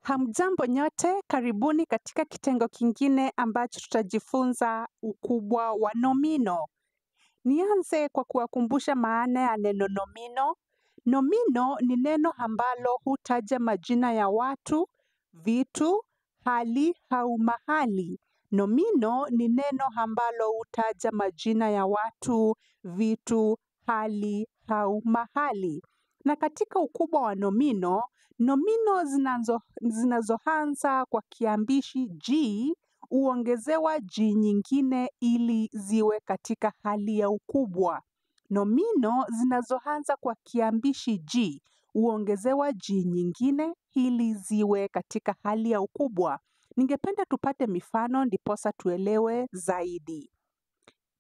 Hamjambo nyote, karibuni katika kitengo kingine ambacho tutajifunza ukubwa wa nomino. Nianze kwa kuwakumbusha maana ya neno nomino. Nomino ni neno ambalo hutaja majina ya watu, vitu, hali au mahali. Nomino ni neno ambalo hutaja majina ya watu, vitu, hali au mahali. Na katika ukubwa wa nomino, nomino zinazoanza kwa kiambishi ji huongezewa ji nyingine ili ziwe katika hali ya ukubwa. Nomino zinazoanza kwa kiambishi ji huongezewa ji nyingine ili ziwe katika hali ya ukubwa. Ningependa tupate mifano ndiposa tuelewe zaidi.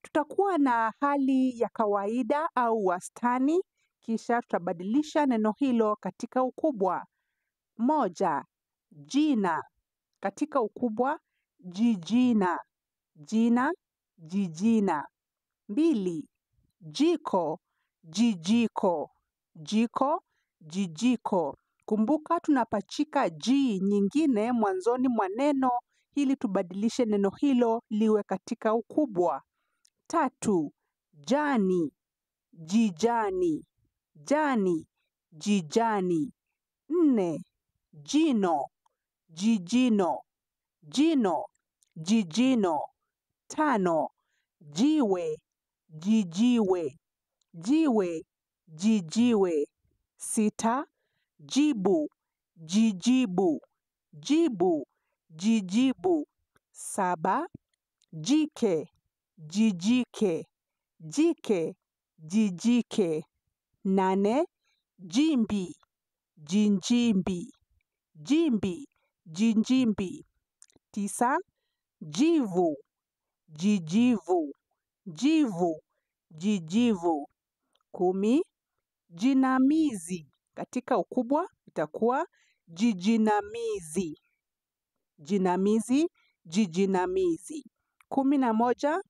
Tutakuwa na hali ya kawaida au wastani, kisha tutabadilisha neno hilo katika ukubwa. 1. Jina. Katika ukubwa, jijina. Jina, jijina. 2. Jiko, jijiko. Jiko, jijiko. Kumbuka tunapachika ji nyingine mwanzoni mwa neno ili tubadilishe neno hilo liwe katika ukubwa. 3. Jani, jijani. Jani, jijani. 4. Jino, jijino. Jino, jijino. 5. Jiwe, jijiwe. Jiwe, jijiwe. 6. Jibu, jijibu. Jibu, jijibu. 7. Jike, jijike. Jike, jijike. 8. Jimbi, jinjimbi. Jimbi, jinjimbi. 9. Jivu, jijivu. Jivu, jijivu. 10. Jinamizi. Katika ukubwa itakuwa jijinamizi. Jinamizi, jijinamizi. 11.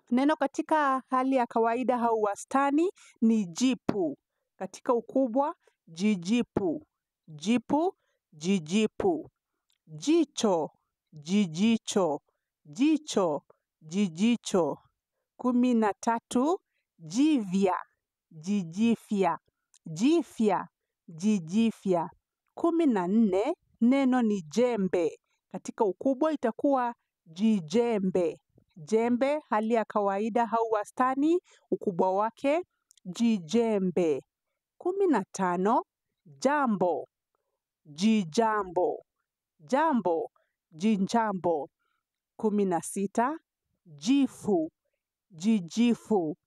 Neno katika hali ya kawaida au wastani ni jipu. Katika ukubwa, jijipu. Jipu, jijipu. Jicho, jijicho. Jicho, jijicho. 13. Jivya, jijifya. Jifya, jijifya. 14. Neno ni jembe. Katika ukubwa itakuwa jijembe. Jembe, hali ya kawaida au wastani, ukubwa wake, jijembe. 15. Jambo, jijambo. Jambo, jijambo. 16. Jifu, jijifu.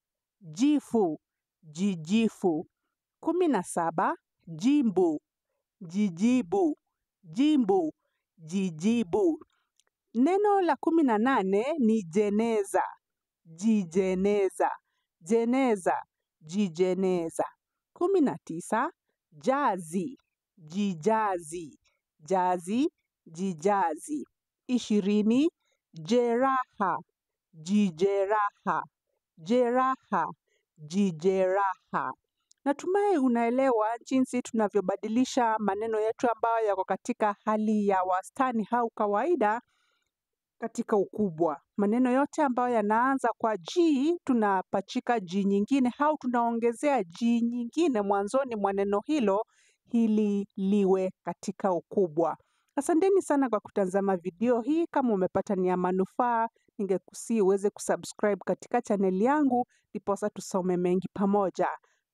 Jifu, jijifu. 17. Jimbu, jijibu. Jimbu, jijibu. Neno la 18 ni jeneza, jijeneza. Jeneza, jijeneza. 19. Jazi, jijazi. Jazi, jijazi. 20. Jeraha, jijeraha. Jeraha, jijeraha. Natumai unaelewa jinsi tunavyobadilisha maneno yetu ambayo yako katika hali ya wastani au kawaida katika ukubwa. Maneno yote ambayo yanaanza kwa ji tunapachika ji nyingine au tunaongezea ji nyingine mwanzoni mwa neno hilo ili liwe katika ukubwa. Asanteni sana kwa kutazama video hii. Kama umepata ni ya manufaa, ningekusihi uweze kusubscribe katika channel yangu ndiposa tusome mengi pamoja.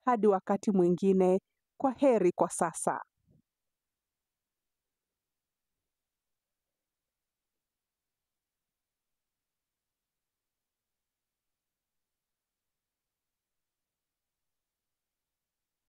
Hadi wakati mwingine, kwa heri kwa sasa.